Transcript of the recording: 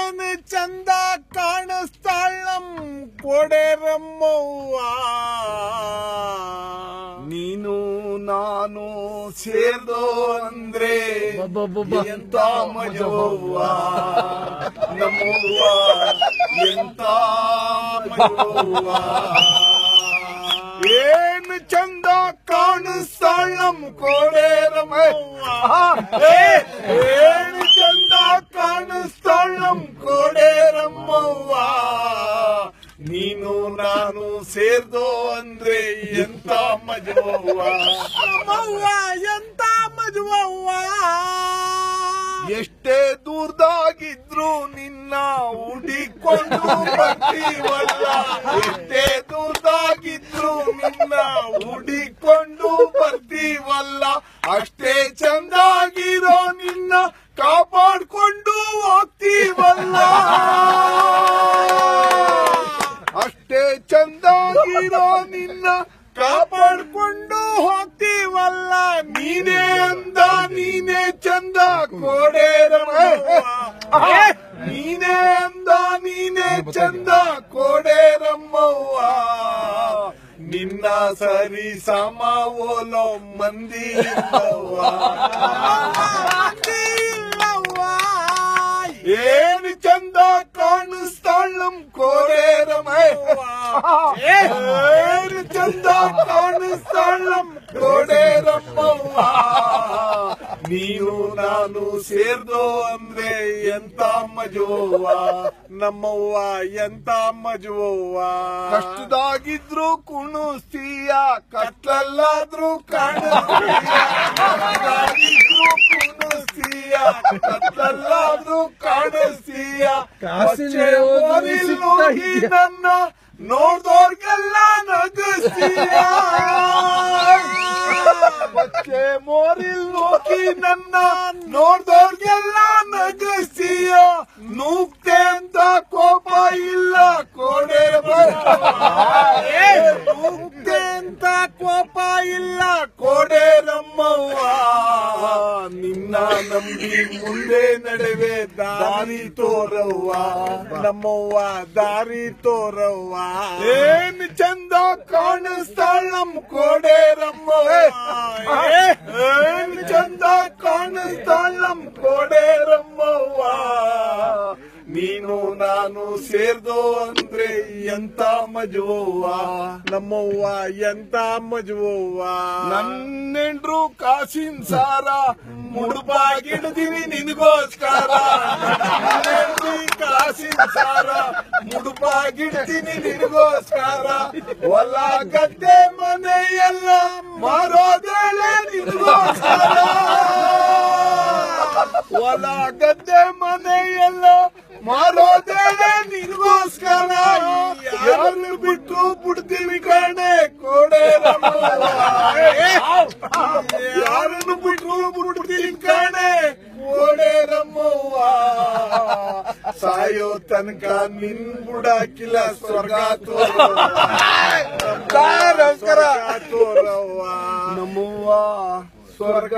ಏನ್ ಚಂದ ಕಾಣಿಸ್ತಾಳಂ ಕೊಡೆರಮ್ಮವ್ವ. ನೀನು ನಾನು ಸೇರ್ದೋ ಅಂದ್ರೆ ಎಂತ ಮಜವ್ವ ನಮ್ಮವ್ವ, ಎಂತ ಮಜವ್ವ. ಏನ್ ಚಂದ ಕಾಣಿಸ್ತಾಳಂ ಕೊಡೆರಮ್ಮವ್ವ. ಏನ್ ಚಂದ ಕಾಣಿಸ್ತಾಳಂ ಕೊಡೆರಮ್ಮವ್ವ. ನೀನು ನಾನು ಸೇರ್ದೋ ಅಂದ್ರೆ ಎಂತ ಮಜವ್ವ ನಮ್ಮವ್ವ, ಎಂತ ಮಜವ್ವ. ಎಷ್ಟೇ ದೂರದಾಗಿದ್ರು ನಿನ್ನ ಹುಡಿಕೊಂಡು ಬರ್ತೀವಲ್ಲ, ಎಷ್ಟೇ ದೂರದಾಗಿದ್ರು ನಿನ್ನ ಹುಡಿಕೊಂಡು ಬರ್ತೀವಲ್ಲ, ಅಷ್ಟೇ ಚಂದಾಗಿರೋ ನಿನ್ನ ಕಾಪಾಡ್ಕೊಂಡು ಹೋಗ್ತೀವಲ್ಲ, ಅಷ್ಟೇ ಚಂದಾಗಿರೋ ನಿನ್ನ ಕಾಪಾಡ್ಕೊಂಡು ಹೋಗ್ತೀವಲ್ಲ. ನೀನೇ ಅಂದ ನೀನೇ ಚಂದ ಕೊಡೆರಮ್ಮವ್ವ, ನೀನೇ ಅಂದ ನೀನೇ ಚಂದ ಕೊಡೆರಮ್ಮವ್ವ. ನಿನ್ನ ಸರಿ ಸಮ ಓಲೋ ಮಂದಿ ಇಲ್ಲವ್ವ. ಏನ್ ಚಂದ ಕಾಣಿಸ್ತಾಳಂ ಕೊಡೆರಮ್ಮವ್ವ. ಏನ್ ಚಂದ ಕಾಣಿಸ್ತಾಳಂ ಕೊಡೆರಮ್ಮವ್ವ. ನೀನು ನಾನು ಸೇರ್ದೋ ಅಂದ್ರೆ ಎಂತ ಮಜವ್ವ ನಮ್ಮವ್ವ, ಎಂತ ಮಜವ್ವ. ಕಷ್ಟದಾಗಿದ್ರು ಕುಣಿಸ್ತೀಯ, ಕತ್ತಲ್ಲಾದ್ರೂ ಕಾಣಿಸ್ತೀಯ, ಕಷ್ಟದಾಗಿದ್ರು ಕುಣಿಸ್ತೀಯ, ಕತ್ತಲ್ಲಾದ್ರೂ ಕಾಣಿಸ್ತೀಯ. ಹೋಗಿ ನನ್ನ ನೋಡ್ದೋರ್ಗೆಲ್ಲ ನಗಿಸ್ತೀಯ, ಬಚ್ಚೆ ಮೋರಿಲ್ ಹೋಗಿ ನನ್ನ ನೋಡ್ದೋರ್ಗೆಲ್ಲ ನಗಿಸ್ತೀಯ. ನೂಕ್ತೆ ಅಂತ ಕೋಪ ಇಲ್ಲ ನೂಕ್ತೆ ಅಂತ ಕೋಪ ಇಲ್ಲ ಕೊಡೆರಮ್ಮವ್ವ. ನಿನ್ನ ನಂಬಿ ಮುಂದೆ ನಡೆವೆ ದಾರಿ ತೋರವ್ವ ನಮ್ಮವ್ವ, ದಾರಿ ತೋರವ್ವ. ಏನ್ ಚಂದ ಕಾಣಿಸ್ತಾಳಂ ಕೊಡೆರಮ್ಮವ್ವ. ಏನ್ ಚಂದ ಕಾಣಿಸ್ತಾಳಂ ಕೊಡೆರಮ್ಮವ್ವ. ನೀನು ನಾನು ಸೇರ್ದೋ ಅಂದ್ರೆ ಎಂತ ಮಜವ್ವ ನಮ್ಮವ್ವ, ಎಂತ ಮಜವ್ವ. ನನ್ನೆಂಡ್ರು ಕಾಸಿನ ಸಾರ ಮುಡುಪಾಗಿಡ್ದೀವಿ ನಿನಗೋಸ್ಕರ, ಕಾಸಿನ ಸಾರ ಮುಡುಪಾಗಿಡ್ತೀನಿ ನಿನಗೋಸ್ಕರ. ಹೊಲ ಗದ್ದೆ ಮನೆಯೆಲ್ಲ ಮಾರೋದೇಳೆ ನಿನಗೋಸ್ಕರ, ಹೊಲ ಗದ್ದೆ ಮನೆಯೆಲ್ಲ ಮಾರೋದೇಳೆ ನಿನಗೋಸ್ಕರ. ಯಾರು ಬಿಟ್ಟು ಬಿಡ್ತೀವಿ ಕಣೆ ಕೊಡೆರಮ್ಮವ್ವ, ಯಾರನ್ನು ಬಿಟ್ಟು ಬಿಡ್ತೀವಿ ಕಣೆ ಕೊಡೆರಮ್ಮವ್ವ. ಸಾಯೋ ತನಕ ನಿನ್ ಬುಡಾಕಿಲ್ಲ ಸ್ವರ್ಗ ತೋರವ್ವ ನಮ್ಮವ್ವ, ಸ್ವರ್ಗ